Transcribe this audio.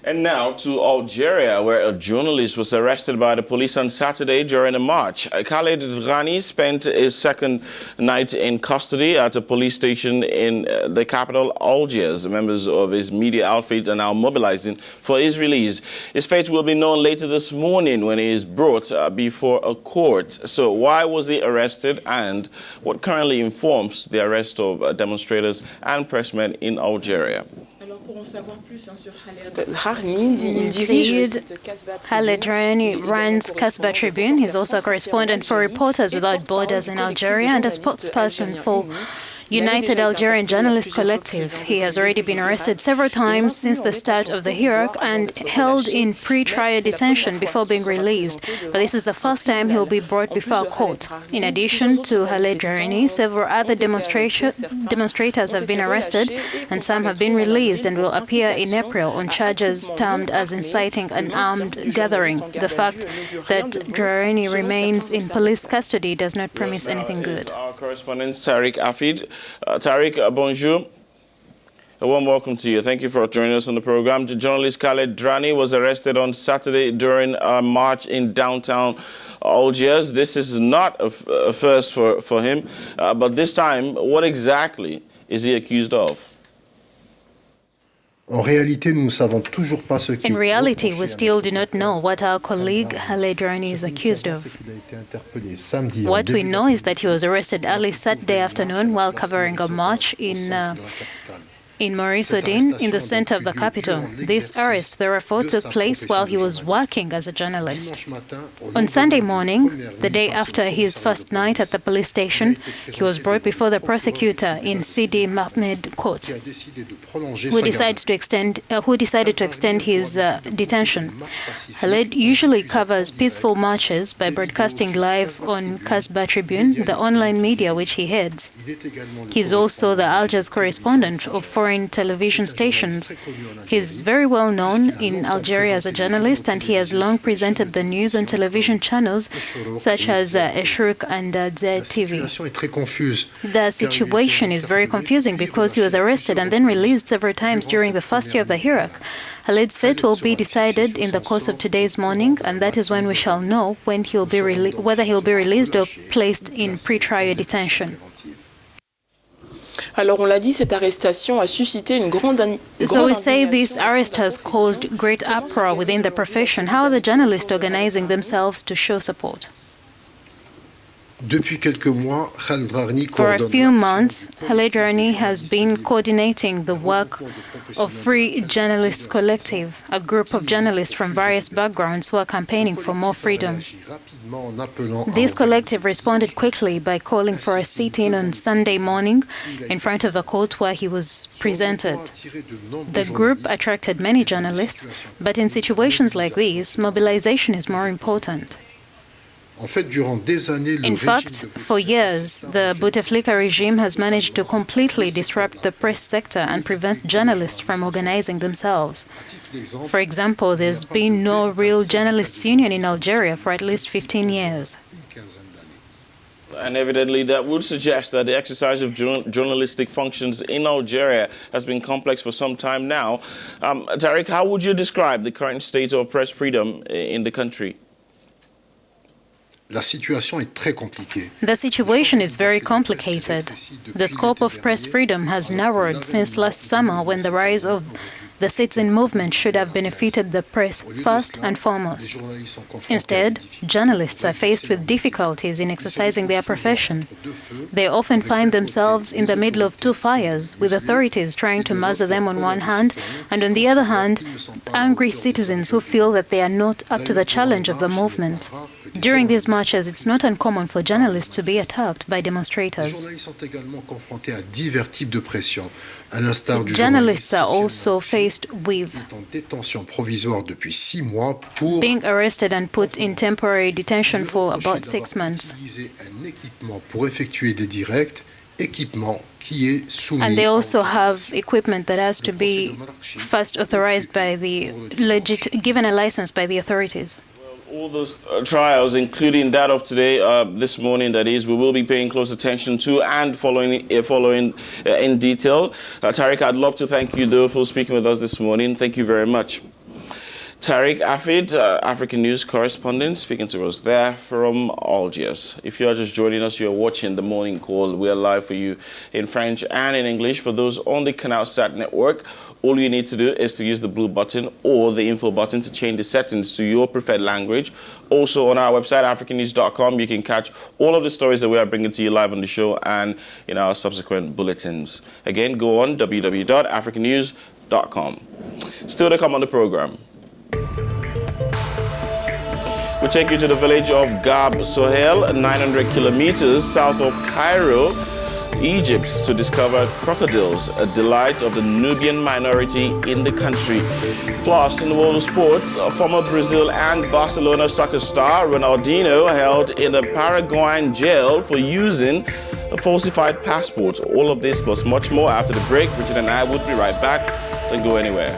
And now to Algeria, where a journalist was arrested by the police on Saturday during a march. Khaled Drarni spent his second night in custody at a police station in the capital, Algiers. Members of his media outfit are now mobilizing for his release. His fate will be known later this morning when he is brought before a court. So why was he arrested, and what currently informs the arrest of demonstrators and pressmen in Algeria? Khaled Drarni runs Kasbah Tribune. He's also a correspondent for Reporters Without Borders in Algeria and a spokesperson for United Algerian Journalist Collective. He has already been arrested several times since the start of the hearing and held in pre-trial detention before being released. But this is the first time he'll be brought before court. In addition to Khaled Drarni, several other demonstrators have been arrested and some have been released and will appear in April on charges termed as inciting an armed gathering. The fact that Drarni remains in police custody does not promise anything good. Our correspondent Tariq Afid. Tariq, bonjour. A warm welcome to you. Thank you for joining us on the program. The journalist Khaled Drarni was arrested on Saturday during a march in downtown Algiers. This is not a first for him, but this time, what exactly is he accused of? In reality, we still do not know what our colleague Khaled Drarni is accused of. What we know is that he was arrested early Saturday afternoon while covering a march in Maurice-Odin, in the center of the capital. This arrest, therefore, took place while he was working as a journalist. On Sunday morning, the day after his first night at the police station, he was brought before the prosecutor in Sidi Mahmed Court, who decided to extend his detention. Khaled usually covers peaceful marches by broadcasting live on Kasbah Tribune, the online media which he heads. He's also the Algiers correspondent of foreign television stations. He's very well known in Algeria as a journalist, and he has long presented the news on television channels such as Eshruk and TV. The situation is very confusing because he was arrested and then released several times during the first year of the hearing. Khaled's fate will be decided in the course of today's morning, and that is when we shall know when whether he'll be released or placed in pre-trial detention. Alors, on l'a dit, cette arrestation a suscité une grande So we say this arrest has caused great uproar within the profession. How are the journalists organizing themselves to show support? For a few months, Khaled Drarni has been coordinating the work of Free Journalists Collective, a group of journalists from various backgrounds who are campaigning for more freedom. This collective responded quickly by calling for a sit-in on Sunday morning in front of the court where he was presented. The group attracted many journalists, but in situations like these, mobilization is more important. In fact, for years, the Bouteflika regime has managed to completely disrupt the press sector and prevent journalists from organizing themselves. For example, there's been no real journalists' union in Algeria for at least 15 years. And evidently that would suggest that the exercise of journalistic functions in Algeria has been complex for some time now. Tariq, how would you describe the current state of press freedom in the country? The situation is very complicated. The scope of press freedom has narrowed since last summer, when the rise of the citizen movement should have benefited the press first and foremost. Instead, journalists are faced with difficulties in exercising their profession. They often find themselves in the middle of two fires, with authorities trying to muzzle them on one hand, and on the other hand, angry citizens who feel that they are not up to the challenge of the movement. During these marches, it's not uncommon for journalists to be attacked by demonstrators. Journalists are also faced with being arrested and put in temporary detention for about 6 months. And they also have equipment that has to be first authorized by given a license by the authorities. All those trials, including that of today, this morning, that is, we will be paying close attention to and following in detail. Tariq, I'd love to thank you, though, for speaking with us this morning. Thank you very much. Tariq Afid, Africanews correspondent, speaking to us there from Algiers. If you are just joining us, you are watching The Morning Call. We are live for you in French and in English. For those on the Canal Sat network, all you need to do is to use the blue button or the info button to change the settings to your preferred language. Also on our website, africanews.com, you can catch all of the stories that we are bringing to you live on the show and in our subsequent bulletins. Again, go on www.africanews.com. Still to come on the program. We take you to the village of Gab Sohel, 900 kilometers south of Cairo, Egypt, to discover crocodiles, a delight of the Nubian minority in the country. Plus, in the world of sports, former Brazil and Barcelona soccer star Ronaldinho held in a Paraguayan jail for using a falsified passport. All of this plus much more after the break. Richard and I would be right back. Don't go anywhere.